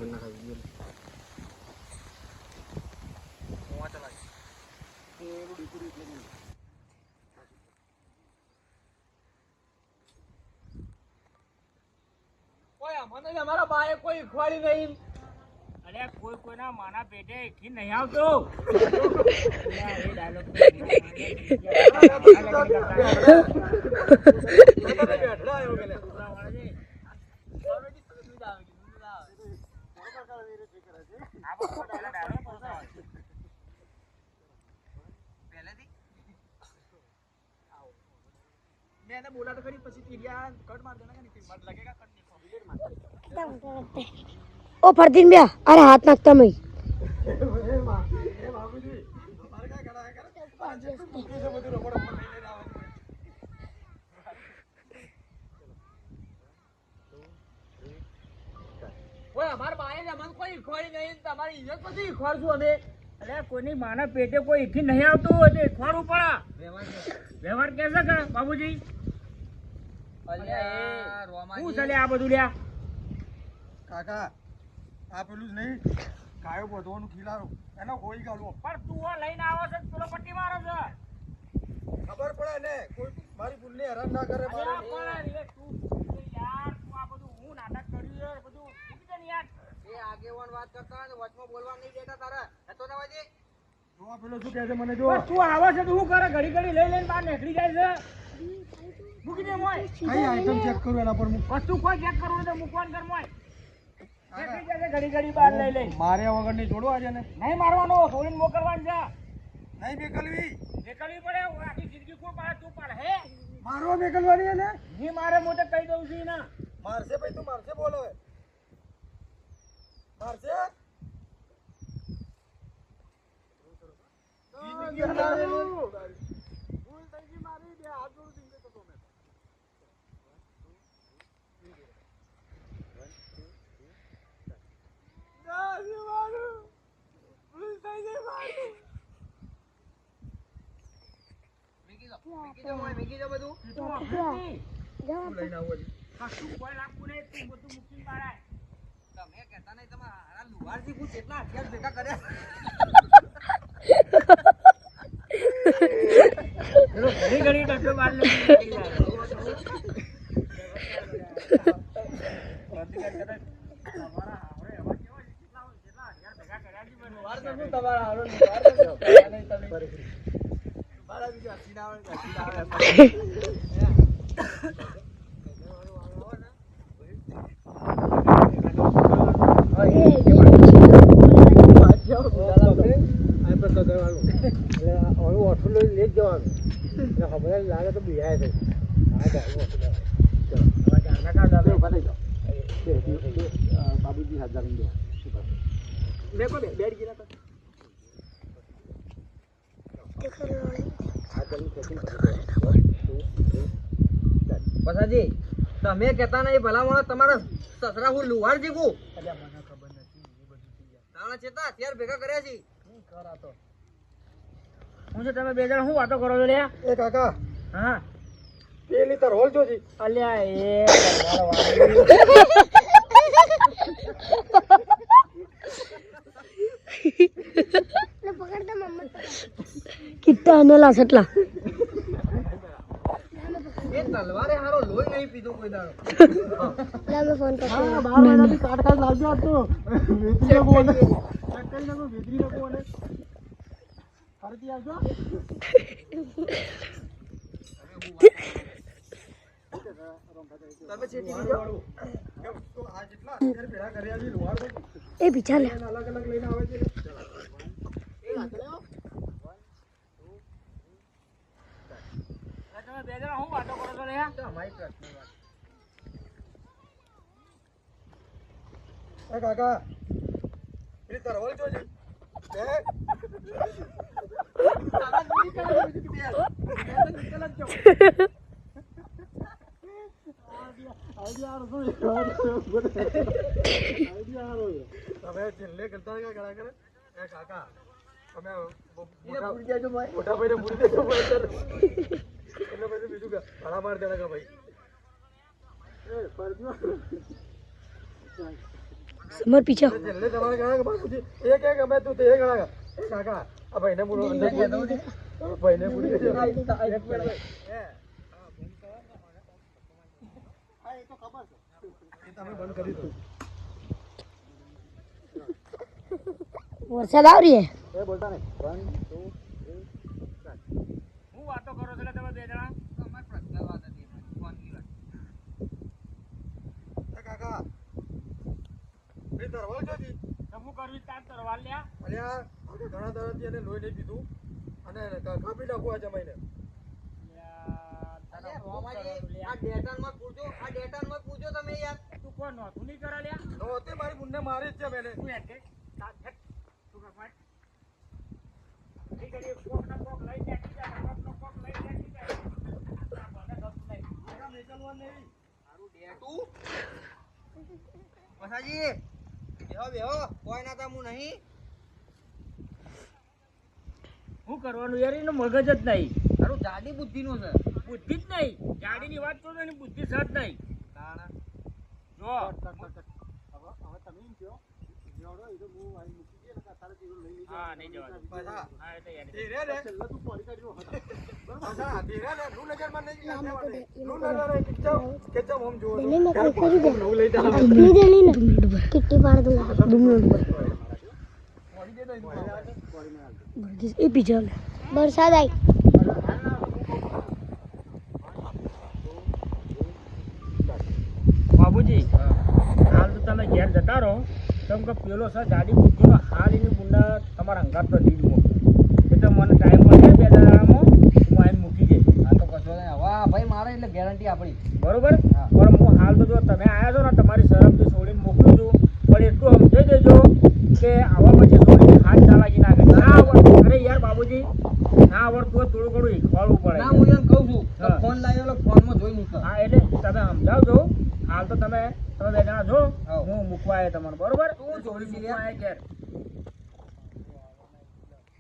ના ખાવી હું ચલાવી એ રૂડી પૂરી એટલે નહીં કોઈ મને અમારા બાએ કોઈ ખવાડી નહીં અરે કોઈ કોઈના માના પેટે એથી નહીં આવતો એ ડાયલોગ मैंने बोला तो खरी पसी टीडिया कट मार देना नहीं मत लगेगा कट नहीं बिलेट मार ओ फरदीन भैया अरे हाथ नाखता मैं बाबूजी मार का खड़ा है कर मुके से બધું રબડ ઉપર લઈ લેના આવે ઓય અમાર બાએ મન કોઈ ખોઈ નહીં તમારી ઇજ્જત પછી ખોરશું અમે અરે કોઈની માના પેટે કોઈ ઈથી નહીં આવતું એટલે ખોરું પડા વ્યવહાર કેસે કે બાબુજી અલ્યા રોમાજી હું ચાલે આ બધું લ્યા કાકા આ પેલું જ નહીં ગાયો બધોનું ખીલારો એનો કોઈ ગાલો પણ તું લઈને આવો છે પેલો પટ્ટી મારો છે ખબર પડે ને કોઈ મારી ભૂલને હેરાન ના કરે મારે પણ રે તું યાર તું આ બધું હું નાટક કર્યું છે બધું મૂકી દે ને યાર એ આગેવાન વાત કરતા હોય ને વચમાં બોલવા નહીં દેતા તારા હતો ને વાજી જો પેલો શું કહે છે મને જો તું આવો છે તો હું કરે ઘડી ઘડી લઈ લઈને બહાર નીકળી જાય છે મૂકી દે મોય કઈ આઈટમ ચેક કરું એના પર વસ્તુ કોઈ ચેક કરવું ને તો મૂકવાનું કર મોય નીકળી જાય ઘડી ઘડી બહાર લઈ લઈ મારે વગર નહીં જોડવા છે ને નહીં મારવાનો છોડીને મોકલવાનું છે નહીં બેકલવી પડે આખી જિંદગી કોઈ પાડે તું પાડે હે મારવા બેકલવાની હે ને નહીં મારે મોટે કહી દઉં છું ના મારશે ભાઈ તું મારશે બોલો મારશે જિંદગી હલાવે ભૂલ થઈ ગઈ મારી બે હાથ જોડ દીંગે તો તમે ના જીવાનું ભૂલ થઈ ગઈ મારી મેગી જો બધું તું લઈને આવો જી કશું કોઈ લાગતું નહીં તું બધું મૂકીને બારાય તમે કહેતા નહીં તમારા લુવારજી કુ કેટલા હથિયાર ભેગા કર્યા ઘણી ઘણી ડટો માર લે તમારા આવરે એવા કેવા કેટલા હથિયાર ભેગા કર્યા જી બનો વાર તો તમારા આવરો વાર તો નહીં તમે બારા બીજા સીના આવે લાગે તો બિહાય છે બાબુજી હાથ રાખી દો બેડ ગીરા પછાજી તમે કહેતા નહીં ભલામણો તમારા સસરા હું લુહાર જીગું મને ખબર નથી એ બધું તાણા ચેતા હથિયાર ભેગા કર્યા છે હું કરાતો હું છે તમે બે જણ હું વાતો કરો છો લ્યા એ કાકા હા પેલી તો રોલ જોજી અલ્યા એ પકડતા મમ્મા કિટ્ટા અનેલા સટલા એ તલવારે હારો લોહી નહીં પીધો કોઈ દાડો લા ફોન કરતો હા 12 મહિનાથી કાટ લાવજો આ તો વેતરી બોલે ચક્કલ નકો વેતરી નકો અને ફરતી આવજો તમે ચેટી જો તો આ જેટલા અત્યારે પેલા કર્યા છે લોહાર એ બિચાર લે અલગ અલગ લઈને આવે છે એ લાકડો તમે બે જણા હું વાતો કરો છો લે અમારી પ્રશ્ન વાત એ કાકા એ તરવલ જોજે બે કાકા દૂરી કરે બીજી બે નિકલ જ જો આઈડિયા તમે છેલ્લે કરતા ઘણા કરે એ કાકા તમે મોટા ભાઈને ભૂલી દેજો એટલે પછી બીજું કે ભાડા માર દેના કે ભાઈ એ ફરજો સમર પીછો છેલ્લે તમારે ગણા કે બાપુજી એ કે ગમે તું તે ગણા એ કાકા આ ભાઈને બોલો અંદર કે દઉં છે ભાઈને પૂરી દેજો એક મિનિટ ભાઈ એ તો ખબર છે એ તમે બંધ કરી દો વરસાદ આવી રહી એ બોલતા નહીં 1 2 3 4 હું વાતો કરો છો તમે બે જણા અમાર પર્સનલ વાત હતી ફોનની વાત કાકા એ તરવાલ જોજી તમે કરવી તાર તરવાલ લ્યા અલ્યા આપણે ઘણા દાડાથી એને લોહી નહીં પીધું અને કાપી નાખું આ જમાઈને આ ડેટાનમાં પૂછો તમે યાર તું કોણ નોતું નહીં કરા લ્યા નોતે મારી બુનને મારી જ છે બેને તું યાર કે તું કર ઠીક છે કોક ના કોક લઈ જાય કોક નો કોક લઈ જાય આ મને દસ નહીં આ મેચલવા નહીં મારું ડેટું પસાજી બેહો કોઈ ના તા હું નહીં શું કરવાનું યાર એનો મગજ જ નહીં તારું જાડી બુદ્ધિ નો છે બુદ્ધિ જ નહીં જાડીની વાત કરો એની બુદ્ધિ છે જ નહીં ના જો હવે તમે એમ કહો જોડો એ તો હું આવી મૂકી દે ને તારે જીરો લઈ લીધો હા નહીં જવા પાછા હા એટલે યાર ધીરે રે છેલ્લે તું પડી કાઢ્યો હતો પાછા ધીરે રે નું નજર માં નહીં લાગવા નું નજર રે કેચમ હોમ જો નું લઈ જા કિટ્ટી પાડ દો 2 મિનિટ પર પડી દે તો એ પીછો વરસાદ આવી બાબુજી હાલ તો તમે ઘેર જતા રહો કેમ કે પેલો છે ગાડી બુદ્ધિનો હાલ એની બુંડા તમારા અંગાત પર દીધું એટલે મને ટાઈમ મળે 2 દાડામાં હું આઈને મૂકી જઈશ આ તો કશો નહીં હવે ભાઈ મારે એટલે ગેરંટી આપણી બરોબર પણ હું હાલ તો જો તમે આવ્યા છો ને તમારી શરમથી છોડીને મોકલું છું પણ એટલું સમજાઈ દેજો કે આવા પછી છોડીને હાથ ચાલાકી ના કરે ના આવડતું અરે યાર બાબુજી ના આવડતું હોય થોડું ઘણું શીખવાડવું પડે ના હું એમ કહું છું ફોન લાવેલો ફોનમાં જોઈ મૂકો હા એટલે તમે સમજાવજો હાલ તો તમે બે જણા જો હું મૂકવા આવ્યો તમને બરોબર તું જોડી દી લે ઘેર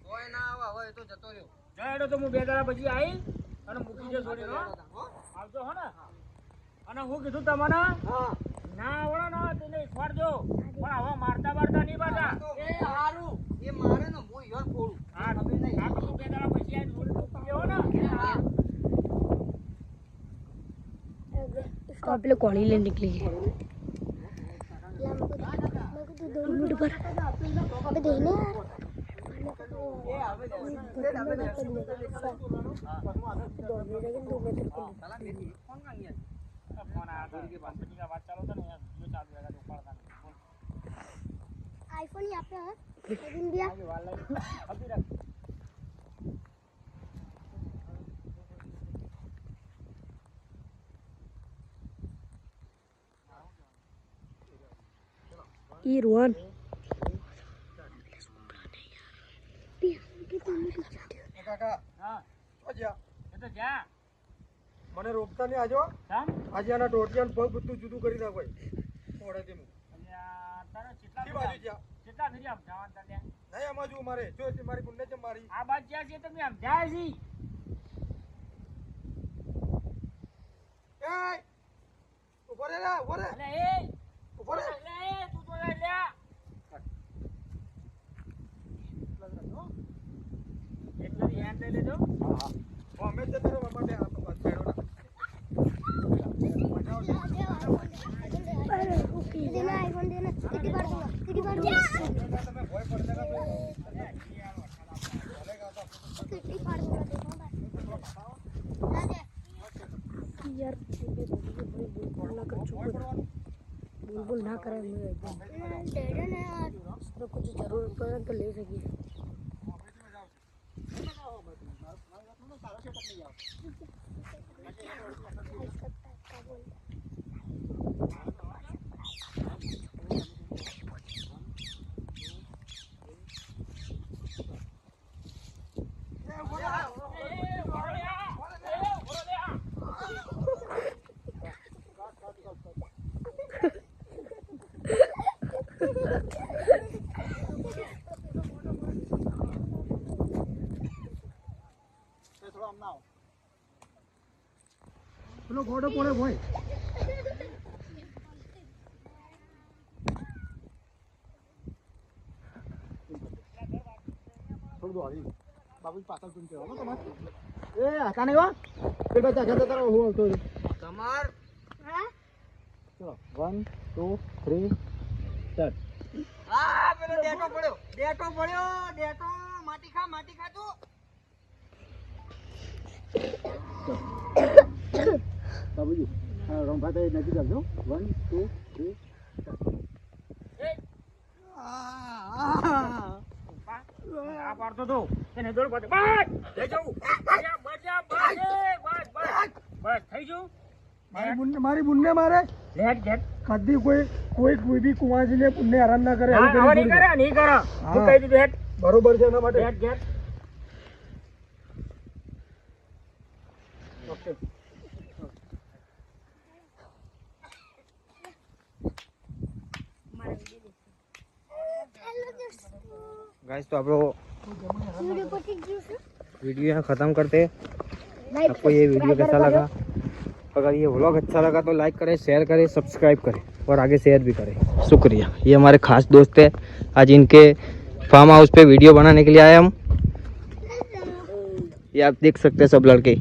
કોઈ ના આવે હવે એ તો જતો રહ્યો જડો તો હું 2 દાડા પછી આવી અને મૂકી દે છોડી નો આવજો હો ને અને હું કીધું તમને ના આવડો ને તેને શીખવાડજો પણ હવે મારતા નહીં પાછા એ હારું એ મારે ને હું યાર ફોડું હા તમે નહીં આ તો 2 દાડા પછી આવી છોડી મૂકી દેવો ને હા પેલો કોણી લઈને નીકળી ગઈ 2 મિનિટ પર અબે દેને आईफोन यहाँ पे है इंडिया ई रोहन કાકા હા તો જા એ તો જા મને રોકતા નહીં આજો કેમ આજે આના ટોટિયાન પગ બધું જુદું કરી નાખ ભાઈ ઓડે તેમ અલ્યા તારા કેટલા બાજુ જા કેટલા ફરી આમ જવાન તા ત્યાં નહીં આમાં જો મારે જો મારી બુનને છે મારી આ બાજ જ્યાં છે તમે આમ જાય છી એ ઉપર રે અલે એ ઉપર રે તું તો લે એટલી યાદ લઈ લેજો હા ઓ અમે જતો રહો માટે આ તો વાત છેડો देना आईफोन देना किटी पाड़ दूंगा તમે ભોય પડ જગા किटी पाड़ दूंगा यार बुलबुल ना करे डेडन है यार तो कुछ जरूर पड़े तो ले सकिए પેલો ઘોડો પડે ભાઈ બધું હારી બાબુ પાછળ તું કહેવાનો તમારે એ હતા નહીં હો પેલા ત્યાં જતા તારો હું આવતો તમાર હા ચલો 1 2 3 સ્ટાર્ટ પેલો ડેટો પડ્યો માટી ખા તું બાબુજી રંભા તો નજીક આવજો 1 2 3 આ પાડતો તો એને દોડ પાડે બસ લઈ જાઉં બસ થઈ ગયું મારી બુનને મારે લેટ કદી કોઈ બી કુવાજીને પુણ્ય હેરાન ના કરે નહીં કરે હું કહી દીધું હેટ બરોબર છે એના માટે લેટ ઓકે गाइस तो आप लोग वीडियो यहाँ ख़त्म करते हैं। आपको ये वीडियो कैसा लगा? अगर ये व्लॉग अच्छा लगा तो लाइक करें, शेयर करें, सब्सक्राइब करें और आगे शेयर भी करें। शुक्रिया। ये हमारे खास दोस्त है, आज इनके फार्म हाउस पे वीडियो बनाने के लिए आए हम। ये आप देख सकते हैं सब लड़के।